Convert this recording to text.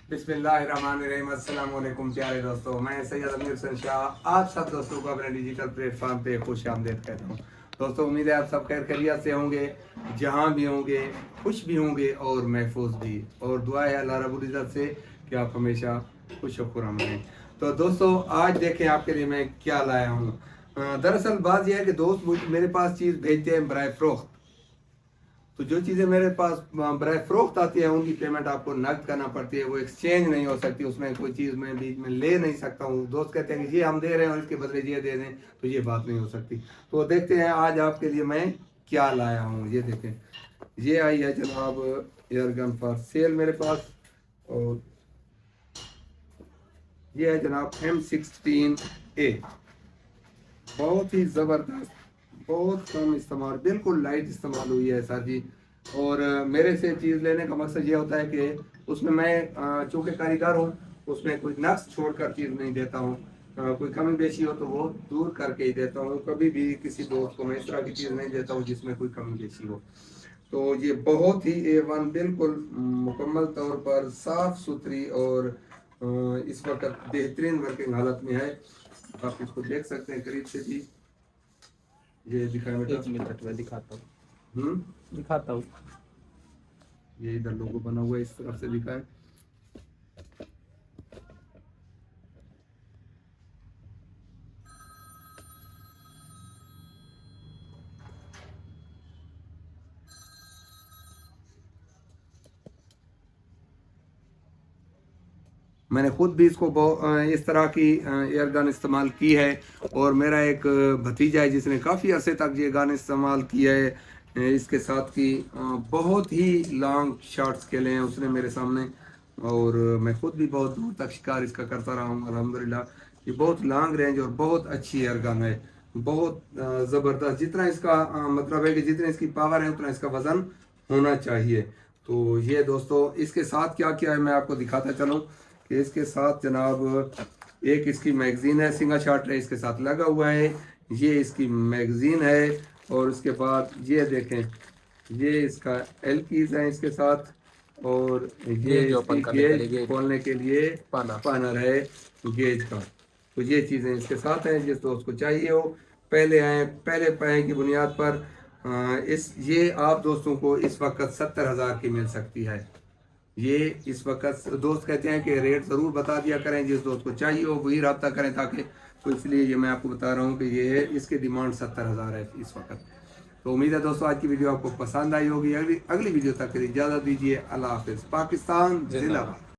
बिस्मिल्लाहिर्रहमानिर्रहीम। अस्सलाम वालेकुम प्यारे दोस्तों, मैं सैयद अमीर हसन शाह आप सब दोस्तों को अपने डिजिटल प्लेटफॉर्म पे खुश आमदीद कहता हूँ। दोस्तों उम्मीद है आप सब खैर खैरियत से होंगे, जहाँ भी होंगे खुश भी होंगे और महफूज भी, और दुआ है अल्लाह रब्बुल इज़्ज़त से कि आप हमेशा खुश और खुर्रम रहें। तो दोस्तों आज देखें आपके लिए मैं क्या लाया हूँ। दरअसल बात यह है कि दोस्त मेरे पास चीज़ भेजते हैं बराए फ़रोख्त। तो जो चीज़ें मेरे पास बराए फ़रोख्त आती है उनकी पेमेंट आपको नकद करना पड़ती है, वो एक्सचेंज नहीं हो सकती, उसमें कोई चीज़ मैं बीच में ले नहीं सकता हूँ। दोस्त कहते हैं कि ये हम दे रहे हैं और इसके बदले ये दे दें, तो ये बात नहीं हो सकती। तो देखते हैं आज आपके लिए मैं क्या लाया हूँ। ये देखें, ये आई है जनाब एयर गन फॉर सेल मेरे पास, और ये है जनाब M16A। बहुत ही ज़बरदस्त, बहुत कम इस्तेमाल, बिल्कुल लाइट इस्तेमाल हुई है सर जी। और मेरे से चीज़ लेने का मकसद ये होता है कि उसमें मैं चूँकि कारीगर हूँ, उसमें कोई नक्स छोड़कर चीज़ नहीं देता हूँ। कोई कमी बेशी हो तो वो दूर करके ही देता हूँ। कभी भी किसी दोस्त को मैं इस तरह की चीज़ नहीं देता हूँ जिसमें कोई कमी बेशी हो। तो ये बहुत ही A1 बिल्कुल मुकम्मल तौर पर साफ़ सुथरी और इस वक्त बेहतरीन वर्किंग हालत में है। आप इसको देख सकते हैं करीब से भी। ये दिखाएं बेटा, 1 मिनट में दिखाता हूँ। ये इधर लोगो बना हुआ है, इस तरफ से दिखाएं। मैंने खुद भी इसको इस तरह की एयर गन इस्तेमाल की है, और मेरा एक भतीजा है जिसने काफ़ी अरसे तक ये गन इस्तेमाल किया है। इसके साथ की बहुत ही लॉन्ग शॉट्स खेले हैं उसने मेरे सामने, और मैं खुद भी बहुत दूर तक शिकार इसका करता रहा हूँ अल्हम्दुलिल्लाह। ये बहुत लॉन्ग रेंज और बहुत अच्छी एयर गन है, बहुत ज़बरदस्त। जितना इसका मतलब है कि जितनी इसकी पावर है उतना इसका वज़न होना चाहिए। तो ये दोस्तों इसके साथ क्या क्या है मैं आपको दिखाता चलूँ कि इसके साथ जनाब एक इसकी मैगज़ीन है, सिंगल शॉट है इसके साथ लगा हुआ है। ये इसकी मैगज़ीन है, और उसके बाद ये देखें, ये इसका एल कीज है इसके साथ, और ये इसकी गेज खोलने के लिए पानर है गेज का। तो ये चीज़ें इसके साथ हैं, जिस दोस्त को चाहिए हो पहले पाए की बुनियाद पर ये आप दोस्तों को इस वक्त 70,000 की मिल सकती है। ये इस वक्त दोस्त कहते हैं कि रेट ज़रूर बता दिया करें, जिस दोस्त को चाहिए हो वही रब्ता करें ताकि, तो इसलिए ये मैं आपको बता रहा हूँ कि ये इसकी डिमांड 70,000 है इस वक्त। तो उम्मीद है दोस्तों आज की वीडियो आपको पसंद आई होगी। अगली वीडियो तक के लिए इजाज़त दीजिए। अल्लाह हाफिज़। पाकिस्तान जिंदाबाद।